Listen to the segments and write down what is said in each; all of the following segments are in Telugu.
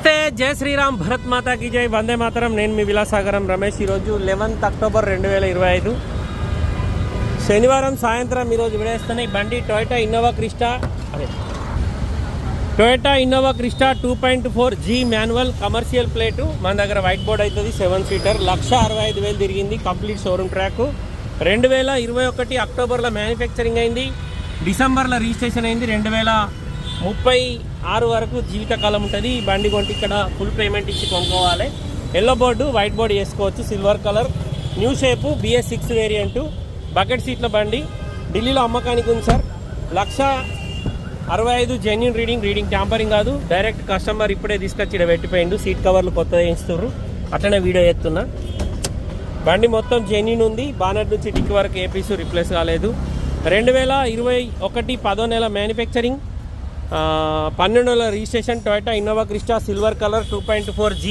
జై శ్రీరామ్, భరత్ మాతాకి జై, వందే మాతరం. నేను మీ విలాసాగరం రమేష్. ఈరోజు 11 అక్టోబర్ 2025 శనివారం సాయంత్రం ఈరోజు విడేస్తున్న ఈ బండి Toyota Innova Crysta 2.4G manual commercial plate. మన దగ్గర వైట్ బోర్డ్ అవుతుంది, 7 సీటర్. 1,65,000 తిరిగింది. Complete showroom track. 2021 అక్టోబర్లో మ్యానుఫ్యాక్చరింగ్ అయింది, డిసెంబర్లో రిజిస్ట్రేషన్ అయింది. 2036 వరకు జీవితకాలం ఉంటుంది. ఈ బండి కొంటే ఇక్కడ ఫుల్ పేమెంట్ ఇచ్చి కొనుక్కోవాలి. ఎల్లో బోర్డు, వైట్ బోర్డు వేసుకోవచ్చు, silver colour, new shape, BS6 variant, bucket సీట్ల బండి. ఢిల్లీలో అమ్మకానికి ఉంది సార్. 1,65,000 జెన్యున్ రీడింగ్ ట్యాంపరింగ్ కాదు. డైరెక్ట్ కస్టమర్ ఇప్పుడే తీసుకొచ్చి ఇక్కడ పెట్టిపోయిండు. సీట్ కవర్లు కొత్తగా వేయిస్తున్నారు, అట్లనే వీడియో చేస్తున్నా. బండి మొత్తం జెన్యున్ ఉంది. బానట్ నుంచి డిక్కి వరకు ఏ పీసు రిప్లేస్ కాలేదు. 2021 10వ నెల మ్యానుఫ్యాక్చరింగ్, 12వ registration. Toyota Innova Crysta silver colour 2.4G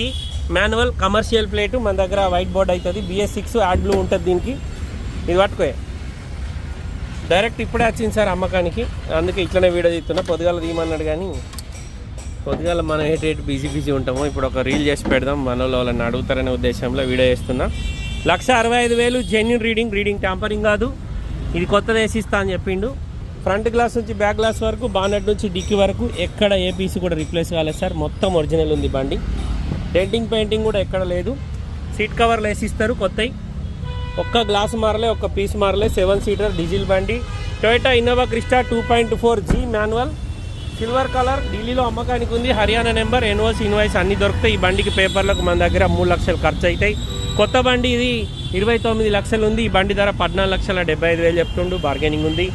manual commercial plate. మన దగ్గర వైట్ బోర్డ్ అవుతుంది, BS6 యాడ్ బ్లూ ఉంటుంది దీనికి. ఇది పట్టుకోయే డైరెక్ట్ ఇప్పుడే వచ్చింది సార్ అమ్మకానికి, అందుకే ఇట్లనే వీడియో తీస్తున్నా. పొద్దుగాల తీయమన్నాడు కానీ పొద్దుగాల మనం ఏటేటు బిజీ ఉంటామో. ఇప్పుడు ఒక రీల్ చేసి పెడదాం, మన వాళ్ళని అడుగుతారనే ఉద్దేశంలో వీడియో చేస్తున్నా. 1,65,000 జెన్యున్ రీడింగ్ ట్యాంపరింగ్ కాదు. ఇది కొత్తది వేసిస్తా అని చెప్పిండు. ఫ్రంట్ గ్లాస్ నుంచి బ్యాక్ గ్లాస్ వరకు, బానెట్ నుంచి డిక్కీ వరకు ఎక్కడ ఏ పీస్ కూడా రిప్లేస్ కాలేదు సార్. మొత్తం ఒరిజినల్ ఉంది బండి. డెంటింగ్ పెయింటింగ్ కూడా ఎక్కడ లేదు. సీట్ కవర్లు వేసిస్తారు కొత్తవి. ఒక్క గ్లాస్ మారలే, ఒక్క పీస్ మారలే. 7 సీటర్ డీజిల్ బండి. Toyota Innova Crysta 2.4G manual, silver colour. ఢిల్లీలో అమ్మకానికి ఉంది. హర్యానా నెంబర్, ఎన్ఓసి ఇన్వాయిస్ అన్ని దొరుకుతాయి. ఈ బండికి పేపర్లకు మన దగ్గర 3 లక్షలు ఖర్చు అవుతాయి. కొత్త బండి ఇది 29 లక్షలు ఉంది. ఈ బండి ధర 14,75,000 చెప్తుండు. బార్గెనింగ్ ఉంది.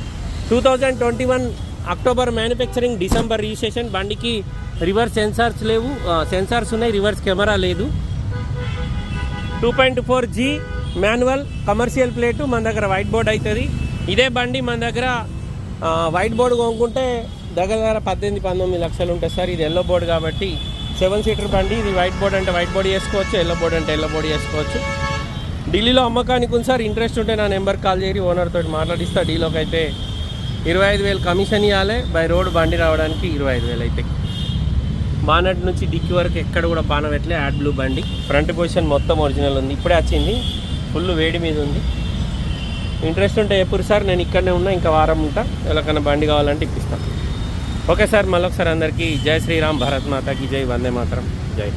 2021 అక్టోబర్ మ్యానుఫ్యాక్చరింగ్, డిసెంబర్ రిజిస్ట్రేషన్. బండికి రివర్స్ సెన్సార్స్ లేవు, సెన్సార్స్ ఉన్నాయి, రివర్స్ కెమెరా లేదు. 2.4G manual commercial plate. మన దగ్గర వైట్ బోర్డ్ అవుతుంది. ఇదే బండి మన దగ్గర వైట్ బోర్డు కొనుక్కుంటే దగ్గర 18-19 లక్షలు ఉంటుంది సార్. ఇది ఎల్లో బోర్డు కాబట్టి 7 సీటర్ బండి. ఇది వైట్ బోర్డ్ అంటే వైట్ బోర్డు చేసుకోవచ్చు, ఎల్లో బోర్డు అంటే ఎల్లో బోర్డు చేసుకోవచ్చు. ఢిల్లీలో అమ్మకానికి ఉంది సార్. ఇంట్రెస్ట్ ఉంటే నా నెంబర్ కాల్ చేయరి, ఓనర్ తోటి మాట్లాడిస్తా. డీలోకి అయితే 25,000 కమిషన్ ఇవ్వాలి. బై రోడ్ బండి రావడానికి 25,000 అయితే. బానట్ నుంచి డిక్కి వరకు ఎక్కడ కూడా బాణ పెట్టలే. యాడ్ బ్లూ బండి. ఫ్రంట్ పొజిషన్ మొత్తం ఒరిజినల్ ఉంది, ఇప్పుడే వచ్చింది. ఫుల్ వేడి మీద ఉంది. ఇంట్రెస్ట్ ఉంటే ఎప్పుడు సార్, నేను ఇక్కడనే ఉన్నా, ఇంకా వారం ఉంటా. ఎవరికైనా బండి కావాలంటే ఇప్పిస్తాను. ఓకే సార్, మళ్ళొకసారి అందరికీ జై శ్రీరామ్, భారత్ మాతాకి జై, వందే మాతరం, జై.